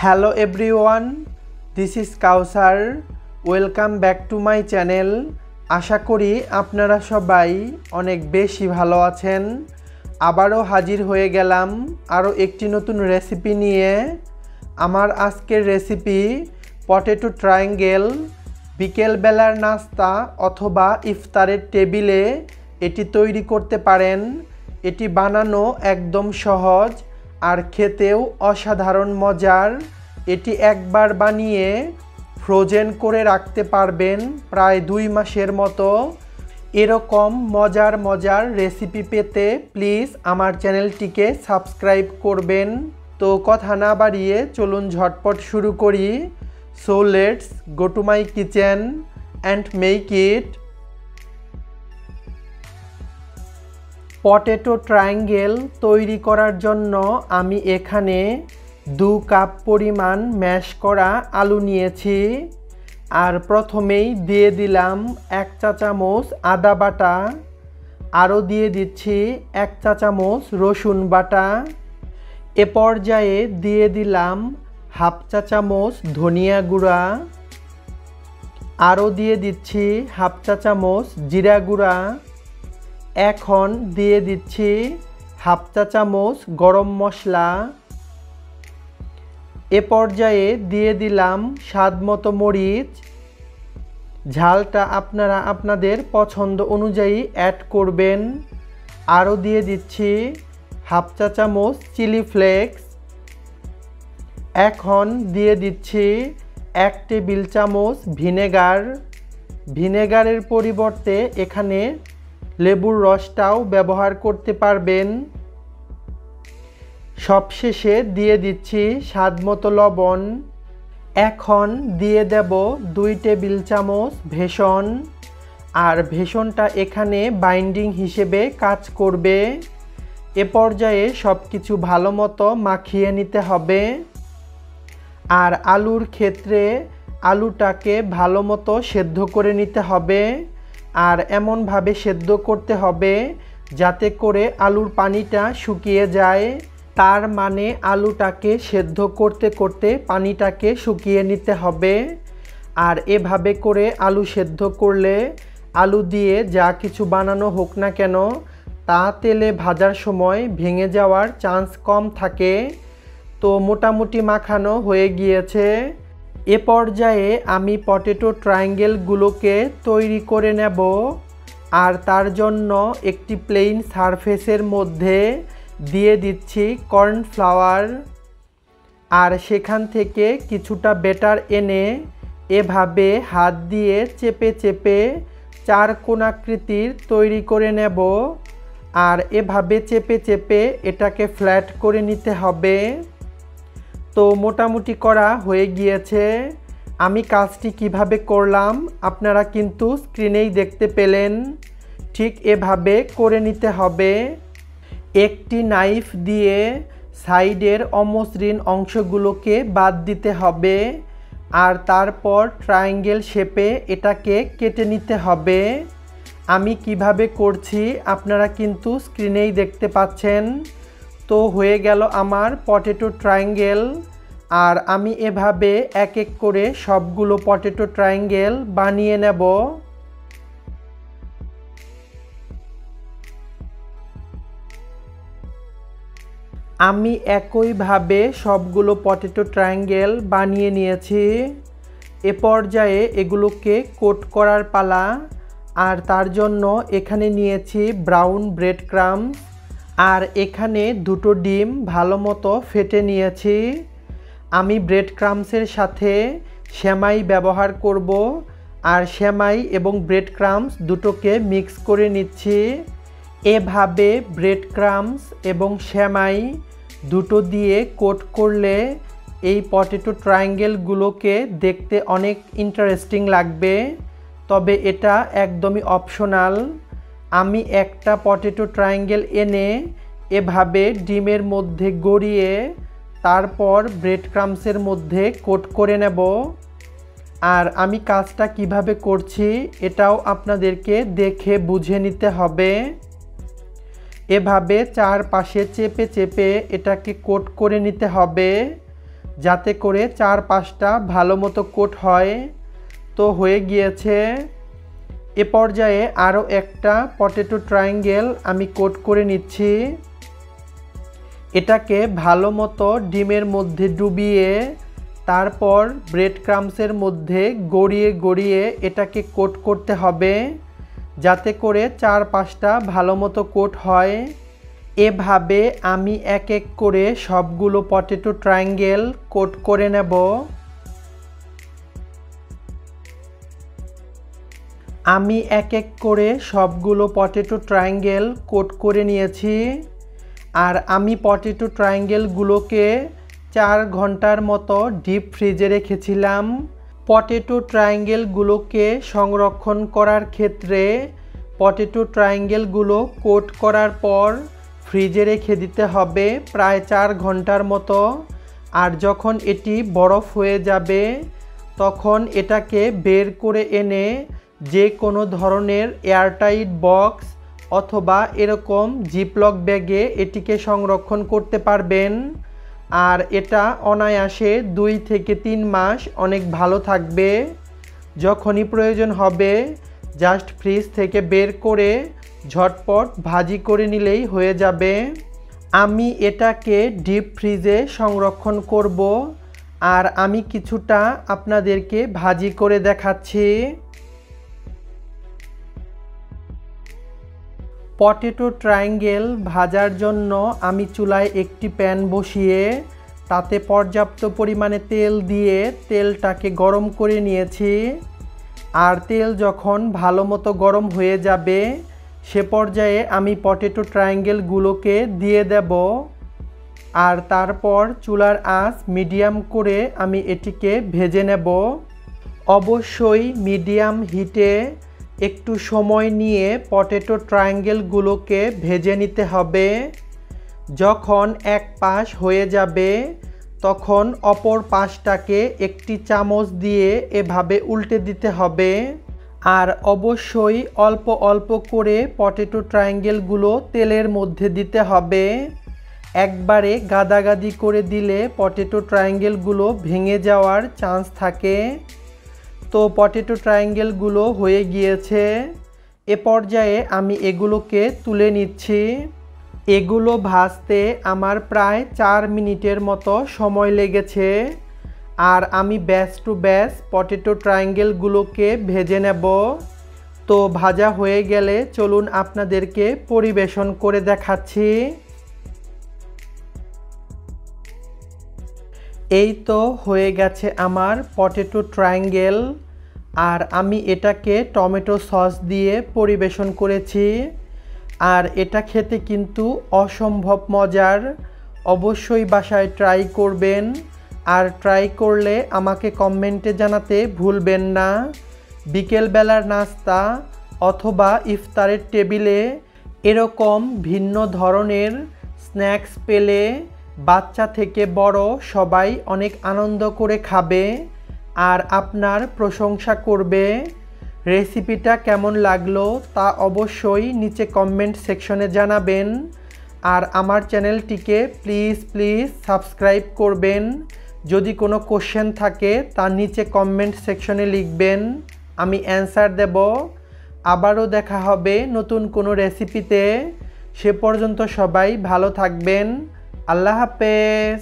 Hello everyone, this is Kausar. Welcome back to my channel. আশা করি আপনারা সবাই অনেক বেশি ভালো আছেন। আবারও হাজির হয়ে গেলাম আরও একটি নতুন রেসিপি নিয়ে। আমার আজকের রেসিপি পটেটো ট্রায়াঙ্গেল। বিকেলবেলার নাস্তা অথবা ইফতারের টেবিলে এটি তৈরি করতে পারেন। এটি বানানো একদম সহজ আর খেতেও অসাধারণ মজার। এটি একবার বানিয়ে ফ্রোজেন করে রাখতে পারবেন প্রায় 2 মাসের মতো। এরকম মজার রেসিপি পেতে প্লিজ আমার চ্যানেলটিকে সাবস্ক্রাইব করবেন। তো কথা না বাড়িয়ে চলুন ঝটপট শুরু করি। So let's go to my kitchen and make it. Potato triangle তৈরি করার জন্য আমি এখানে 2 কাপ পরিমাণ ম্যাশ করা আলু নিয়েছি। আর প্রথমেই দিয়ে দিলাম 1 চা চামচ আদা বাটা, আরও দিয়ে দিচ্ছি 1 চা চামচ রসুন বাটা। এ পর্যায়ে দিয়ে দিলাম 1/2 চা চামচ ধনিয়া গুঁড়া, আরও দিয়ে দিচ্ছি 1/2 চা চামচ জিরা গুঁড়া। এখন দিয়ে দিচ্ছি 1/2 চা চামচ গরম মশলা। এ পর্যায়ে দিয়ে দিলাম স্বাদমতো মরিচ। ঝালটা আপনারা আপনাদের পছন্দ অনুযায়ী অ্যাড করবেন। আরও দিয়ে দিচ্ছি 1/2 চা চামচ চিলি ফ্লেক্স। এখন দিয়ে দিচ্ছি 1 টেবিল চামচ ভিনেগার। ভিনেগারের পরিবর্তে এখানে লেবুর রসটাও ব্যবহার করতে পারবেন। সবশেষে দিয়ে দিচ্ছি স্বাদমতো লবণ। এখন দিয়ে দেব 2 টেবিল চামচ বেসন। আর বেসনটা এখানে বাইন্ডিং হিসেবে কাজ করবে। এ পর্যায়ে সব কিছু ভালো মতো মাখিয়ে নিতে হবে। আর আলুর ক্ষেত্রে আলুটাকে ভালো মতো সেদ্ধ করে নিতে হবে। আর এমনভাবে সেদ্ধ করতে হবে যাতে করে আলুর পানিটা শুকিয়ে যায়। তার মানে আলুটাকে সেদ্ধ করতে করতে পানিটাকে শুকিয়ে নিতে হবে। আর এভাবে করে আলু সেদ্ধ করলে আলু দিয়ে যা কিছু বানানো হোক না কেন তা তেলে ভাজার সময় ভেঙে যাওয়ার চান্স কম থাকে। তো মোটামুটি মাখানো হয়ে গিয়েছে। এ পর্যায়ে আমি পটেটো ট্রায়াঙ্গেলগুলোকে তৈরি করে নেব। আর তার জন্য একটি প্লেন সারফেসের মধ্যে দিয়ে দিচ্ছি কর্নফ্লাওয়ার। আর সেখান থেকে কিছুটা ব্যাটার এনে এভাবে হাত দিয়ে চেপে চেপে 4 কোণাকৃতির তৈরি করে নেব। আর এভাবে চেপে চেপে এটাকে ফ্ল্যাট করে নিতে হবে। তো মোটামুটি করা হয়ে গিয়েছে। আমি কাজটি কিভাবে করলাম আপনারা কিন্তু স্ক্রিনেই দেখতে পেলেন। ঠিক এভাবে করে নিতে হবে। একটি নাইফ দিয়ে সাইডের অমসৃণ অংশগুলোকে বাদ দিতে হবে। আর তারপর ট্রায়াঙ্গেল শেপে এটাকে কেটে নিতে হবে। আমি কিভাবে করছি আপনারা কিন্তু স্ক্রিনেই দেখতে পাচ্ছেন। তো হয়ে গেল আমার পটেটো ট্রায়াঙ্গেল। আর আমি এভাবে এক এক করে সবগুলো পটেটো ট্রায়াঙ্গেল বানিয়ে নেব। আমি একইভাবে সবগুলো পটেটো ট্রায়াঙ্গেল বানিয়ে নিয়েছি। এ পর্যায়ে এগুলোকে কোট করার পালা। আর তার জন্য এখানে নিয়েছি ব্রাউন ব্রেড ক্রাম্ব। আর এখানে 2টো ডিম ভালো মতো ফেটে নিয়েছি। আমি ব্রেড ক্রাম্বসের সাথে সেমাই ব্যবহার করব। আর সেমাই এবং ব্রেড ক্রাম্বস দুটোকে মিক্স করে নিচ্ছি। এভাবে ব্রেড ক্রাম্বস এবং সেমাই দুটো দিয়ে কোট করলে এই পটেটো ট্রায়াঙ্গেলগুলোকে দেখতে অনেক ইন্টারেস্টিং লাগবে। তবে এটা একদমই অপশনাল। আমি একটা পটেটো ট্রায়াঙ্গেল এনে এভাবে ডিমের মধ্যে গড়িয়ে তারপর ব্রেড ক্রাম্বসের মধ্যে কোট করে নেব। আর আমি কাজটা কিভাবে করছি এটাও আপনাদেরকে দেখে বুঝে নিতে হবে। এভাবে চারপাশে চেপে চেপে এটাকে কোট করে নিতে হবে। যাতে করে 4-5টা ভালো মতো কোট হয়। তো হয়ে গিয়েছে। এ পর্যায়ে আরও একটা পটেটো ট্রায়াঙ্গেল আমি কোট করে নিচ্ছি। এটাকে ভালো মতো ডিমের মধ্যে ডুবিয়ে তারপর ব্রেড ক্রাম্বসের মধ্যে গড়িয়ে গড়িয়ে এটাকে কোট করতে হবে, যাতে করে 4-5টা ভালো মতো কোট হয়। এভাবে আমি এক এক করে সবগুলো পটেটো ট্রায়াঙ্গেল কোট করে নেব। আমি এক এক করে সবগুলো পটেটো ট্রায়াঙ্গেল কোট করে নিয়েছি। আর আমি পটেটো ট্রায়াঙ্গেলগুলোকে 4 ঘন্টার মতো ডিপ ফ্রিজে রেখেছিলাম। পটেটো ট্রায়াঙ্গেলগুলোকে সংরক্ষণ করার ক্ষেত্রে পটেটো ট্রায়াঙ্গেলগুলো কোট করার পর ফ্রিজে রেখে দিতে হবে প্রায় 4 ঘন্টার মতো। আর যখন এটি বরফ হয়ে যাবে তখন এটাকে বের করে এনে যে কোনো ধরনের এয়ারটাইট বক্স অথবা এরকম জিপলক ব্যাগে এটিকে সংরক্ষণ করতে পারবেন। আর এটা অনায়াসে 2 থেকে 3 মাস অনেক ভালো থাকবে। যখনই প্রয়োজন হবে জাস্ট ফ্রিজ থেকে বের করে ঝটপট ভাজি করে নিলেই হয়ে যাবে। আমি এটাকে ডিপ ফ্রিজে সংরক্ষণ করব আর আমি কিছুটা আপনাদেরকে ভাজি করে দেখাচ্ছি। পটেটো ট্রায়াঙ্গেল ভাজার জন্য আমি চুলায় একটি প্যান বসিয়ে তাতে পর্যাপ্ত পরিমাণে তেল দিয়ে তেলটাকে গরম করে নিয়েছি। আর তেল যখন ভালো মতো গরম হয়ে যাবে সে পর্যায়ে আমি পটেটো ট্রায়াঙ্গেলগুলোকে দিয়ে দেব। আর তারপর চুলার আঁচ মিডিয়াম করে আমি এটিকে ভেজে নেব। অবশ্যই মিডিয়াম হিটে একটু সময় নিয়ে পটেটো ট্রায়াঙ্গেলগুলোকে ভেজে নিতে হবে। যখন এক পাশ হয়ে যাবে তখন অপর পাশটাকে একটি চামচ দিয়ে এভাবে উল্টে দিতে হবে। আর অবশ্যই অল্প অল্প করে পটেটো ট্রায়াঙ্গেলগুলো তেলের মধ্যে দিতে হবে। একবারে গাদাগাদি করে দিলে পটেটো ট্রায়াঙ্গেলগুলো ভেঙে যাওয়ার চান্স থাকে। তো পটেটো ট্রায়াঙ্গেলগুলো হয়ে গিয়েছে। এ পর্যায়ে আমি এগুলোকে তুলে নিচ্ছি। এগুলো ভাজতে আমার প্রায় 4 মিনিটের মতো সময় লেগেছে। আর আমি ব্যাচ টু ব্যাচ পটেটো ট্রায়াঙ্গেলগুলোকে ভেজে নেব। তো ভাজা হয়ে গেলে চলুন আপনাদেরকে পরিবেশন করে দেখাচ্ছি। এই তো হয়ে গেছে আমার পটেটো ট্রায়াঙ্গেল। আর আমি এটাকে টমেটো সস দিয়ে পরিবেশন করেছি। আর এটা খেতে কিন্তু অসম্ভব মজার। অবশ্যই বাসায় ট্রাই করবেন। আর ট্রাই করলে আমাকে কমেন্টে জানাতে ভুলবেন না। বিকেলবেলার নাস্তা অথবা ইফতারের টেবিলে এরকম ভিন্ন ধরনের স্ন্যাক্স পেলে বাচ্চা থেকে বড় সবাই অনেক আনন্দ করে খাবে আর আপনার প্রশংসা করবে। রেসিপিটা কেমন লাগলো তা অবশ্যই নিচে কমেন্ট সেকশনে জানাবেন। আর আমার চ্যানেলটিকে প্লিজ সাবস্ক্রাইব করবেন। যদি কোনো কোশ্চেন থাকে তার নিচে কমেন্ট সেকশনে লিখবেন, আমি অ্যান্সার দেব। আবারও দেখা হবে নতুন কোনো রেসিপিতে। সে পর্যন্ত সবাই ভালো থাকবেন। আল্লাহ হাফেজ।